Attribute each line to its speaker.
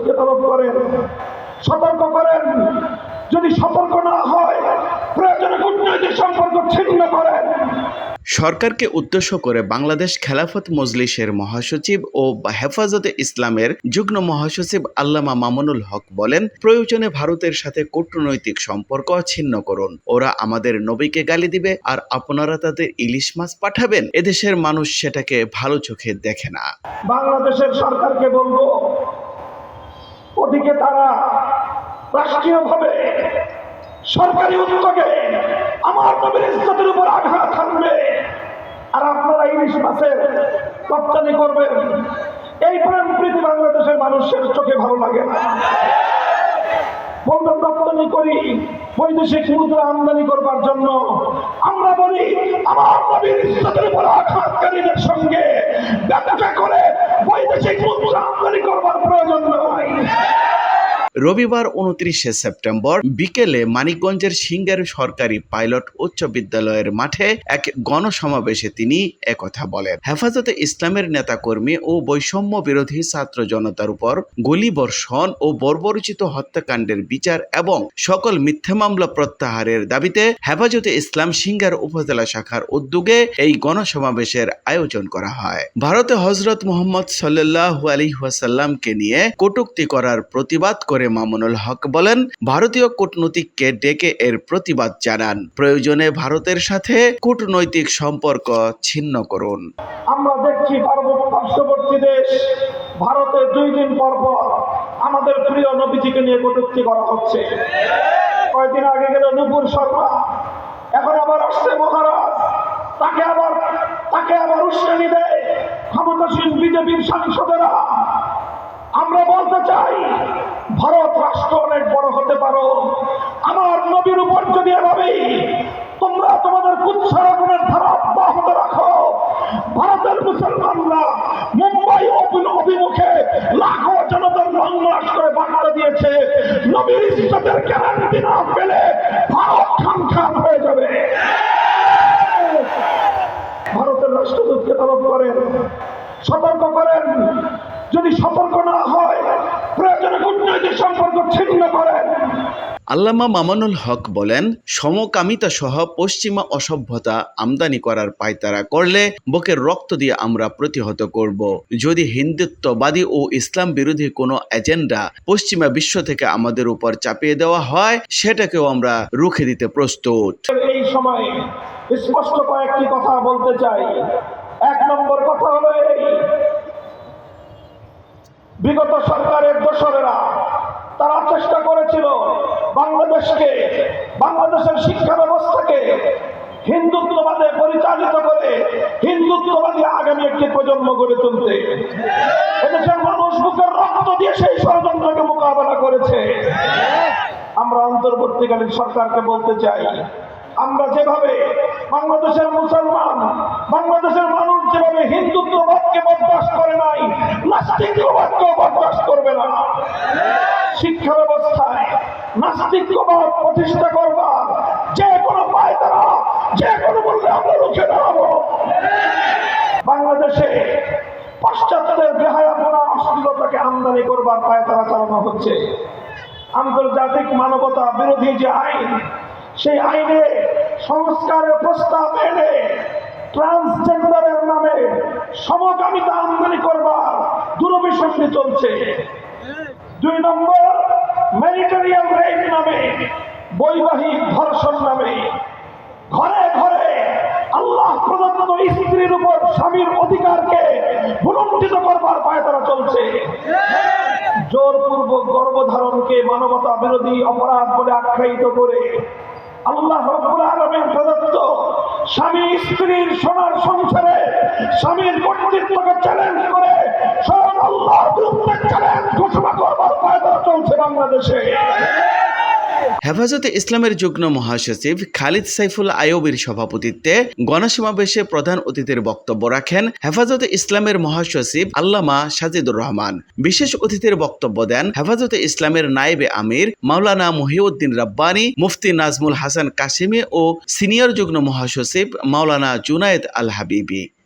Speaker 1: রাষ্ট্রদূতকে তলব করেন, সতর্ক করেন, যদি সতর্ক না হয় প্রয়োজনে কূটনৈতিক সম্পর্ক ছিন্ন করেন।
Speaker 2: সরকারকে উদ্দেশ্য করে বাংলাদেশ খেলাফত মজলিসের মহাসচিব ও হেফাজতে ইসলামের যুগ্ম মহাসচিব আল্লামা মামুনুল হক বলেন, প্রয়োজনে ভারতের সাথে কূটনৈতিক সম্পর্ক ছিন্ন করুন। ওরা আমাদের নবীকে গালি দিবে আর আপনারা তাদের ইলিশ মাছ পাঠাবেন। এদেশের মানুষ সেটাকে ভালো চোখে দেখে না।
Speaker 1: বাংলাদেশের সরকারকে বলবো, ওদিকে তারা রাষ্ট্রীয়ভাবে সরকারি উদ্যোগে আমার নবীর ইজ্জতের উপর আঘাত হানবে, আর আপনারা ইলিশ মাছের রপ্তানি করবেন। এই প্রেম প্রীতি বাংলাদেশের মানুষের চোখে ভালো লাগে না। বলবেন রপ্তানি করি বৈদেশিক মুদ্রা আমদানি করবার জন্য, আমরা বলি আমার নবীর ইজ্জতের উপর আঘাতকারীদের সঙ্গে ব্যবসা করে বৈদেশিক মুদ্রা আমদানি করবার প্রয়োজন নয়।
Speaker 2: রবিবার 29শে সেপ্টেম্বর বিকেলে মানিকগঞ্জের সিঙ্গার সরকারি পাইলট উচ্চ বিদ্যালয়ের মাঠে এক গণসমাবেশে তিনি একথা বলেন। হেফাজতে ইসলামের নেতাকর্মী ও বৈষম্য বিরোধী ছাত্র জনতার উপর গুলিবর্ষণ ও বর্বরোচিত হত্যাকাণ্ডের বিচার এবং সকল মিথ্যা মামলা প্রত্যাহারের দাবিতে হেফাজতে ইসলাম সিঙ্গার উপজেলা শাখার উদ্যোগে এই গণসমাবেশের আয়োজন করা হয়। ভারতে হযরত মুহাম্মদ সাল্লাল্লাহু আলাইহি ওয়াসাল্লামকে নিয়ে কটূক্তি করার প্রতিবাদ করে মামুনুল হক বলেন, ভারতীয় কূটনীতিককে ডেকে এর প্রতিবাদ জানান। প্রয়োজনে ভারতের সাথে কূটনৈতিক সম্পর্ক ছিন্ন করুন।
Speaker 1: আমরা দেখছি পার্শ্ববর্তী দেশ ভারতে 2 দিন পর পর আমাদের প্রিয় নবীজিকে নিয়ে কটূক্তি করা হচ্ছে। কয়েকদিন আগে গেল নূপুর শর্মা, এখন আবার আসছে মহারাজ, তাকে আবার উস্কানি দেয় ক্ষমতাসীন বিজেপির সাংসদেরা। আমরা বলতে চাই, ভারত রাষ্ট্র অনেক বড় হতে পারো, আমার নবীর উপর যদি এভাবেই তোমরা তোমাদের কুৎসারোপণের ধারা অব্যাহত রাখো, ভারতের মুসলমানরা মুম্বাই অভিমুখে লাখো জনতার রংমাস করে বার্তা দিয়েছে, নবীর ইজ্জতের গ্যারান্টি না পেলে ভারত খান হয়ে যাবে। ভারতের রাষ্ট্রদূতকে তলব করেন, সতর্ক করেন, যদি সতর্ক না হয় প্রয়োজনে কূটনৈতিক সম্পর্ক ছিন্ন করেন।
Speaker 2: আল্লামা মামুনুল হক বলেন, সমকামিতা সহ পশ্চিমা অসভ্যতা আমদানি করার পায়তারা করলে বুকের রক্ত দিয়ে আমরা প্রতিহত করব। যদি হিন্দুত্ববাদী ও ইসলাম বিরোধী কোনো এজেন্ডা পশ্চিমা বিশ্ব থেকে আমাদের উপর চাপিয়ে দেওয়া হয়, সেটাকেও আমরা রুখে দিতে প্রস্তুত।
Speaker 1: এই সময়ে স্পষ্ট কয়েকটি কথা বলতে চাই। 1 নম্বর কথা হলো এই, বিগত সরকারের দোসরেরা তারা চেষ্টা করেছিল বাংলাদেশের শিক্ষা ব্যবস্থাকে হিন্দুত্ববাদে পরিচালিত করে হিন্দুত্ববাদী আগামী একটি প্রজন্ম গড়ে তুলতে। এদেশের মানুষ বুকের রক্ত দিয়ে সেই ষড়যন্ত্রকে মোকাবেলা করেছে। আমরা অন্তর্বর্তীকালীন সরকারকে বলতে চাই, আমরা যেভাবে বাংলাদেশের মুসলমান, বাংলাদেশের মানুষ যেভাবে হিন্দুত্ববাদকে বরদাস্ত করে নাই, নাস্তিকবাদকেও বরদাস্ত করবে না। শিক্ষা ব্যবস্থায় নাস্তিকবাদ প্রতিষ্ঠা করবার যে কোনো পায়তারা, যে কোনো মূল্যে আমরা রুখে দাঁড়াবো। বাংলাদেশে পাশ্চাত্যের বেহায়াপনা অশ্লীলতাকে আমদানি করবার পায়তারা চালানো হচ্ছে। আন্তর্জাতিক মানবতা বিরোধী যে আইন, সেই আইনে সংস্কারের প্রস্তাব এনে ট্রান্সজেন্ডারের নামে সমকামিতা আমদানি করবার দুরভিসন্ধি চলছে। 2 নম্বর, ম্যারিটারিয়াল রেপ নামে, বৈবাহিক ধর্ষণ নামে ঘরে ঘরে আল্লাহ প্রদত্ত স্ত্রীর উপর স্বামীর অধিকারকে ভুলুণ্ঠিত করবার পায়তারা চলছে। জোরপূর্বক গর্ভধারণকে মানবতা বিরোধী অপরাধ বলে আখ্যায়িত করে আল্লাহ রাব্বুল আলামিন প্রদত্ত স্বামী স্ত্রীর সোনার সংসারে স্বামীর কর্তৃত্বকে চ্যালেঞ্জ করে স্বয়ং আল্লাহর বিরুদ্ধে চ্যালেঞ্জ ঘোষণা করবার পায়তারা চলছে বাংলাদেশে।
Speaker 2: হেফাজতে ইসলামের যুগ্ম মহাসচিব খালিদ সাইফুল আইয়ুবীর সভাপতিত্বে গণসমাবেশে প্রধান অতিথির বক্তব্য রাখেন হেফাজতে ইসলামের মহাসচিব আল্লামা সাজিদুর রহমান। বিশেষ অতিথির বক্তব্য দেন হেফাজতে ইসলামের নায়েবে আমির মাওলানা মহিউদ্দিন রাব্বানী, মুফতি নাজমুল হাসান কাশিমি ও সিনিয়র যুগ্ম মহাসচিব মাওলানা জুনায়েদ আল হাবিবি।